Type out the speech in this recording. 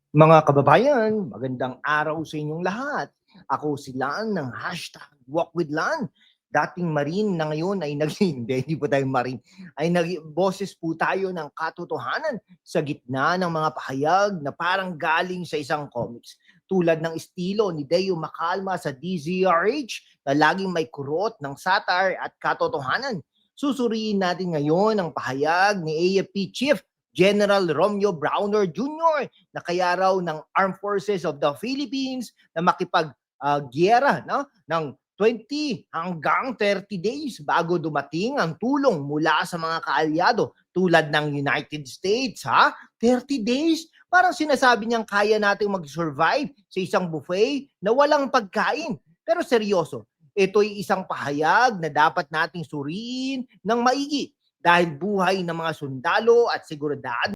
Mga kababayan, magandang araw sa inyong lahat. Ako si Lan ng #WalkWithLan. Dating Marine na ngayon ay naging, hindi po tayo Marine, ay naging boses po tayo ng katotohanan sa gitna ng mga pahayag na parang galing sa isang comics. Tulad ng estilo ni Deo Macalma sa DZRH na laging may kurot ng satire at katotohanan. Susuriin natin ngayon ang pahayag ni AFP Chief General Romeo Browner Jr. na kaya raw ng Armed Forces of the Philippines na makipag-giyera no, ng 20 hanggang 30 days bago dumating ang tulong mula sa mga kaalyado tulad ng United States. 30 days? Parang sinasabi niyang kaya nating mag-survive sa isang buffet na walang pagkain. Pero seryoso, ito'y isang pahayag na dapat nating suriin ng maigi dahil buhay ng mga sundalo at seguridad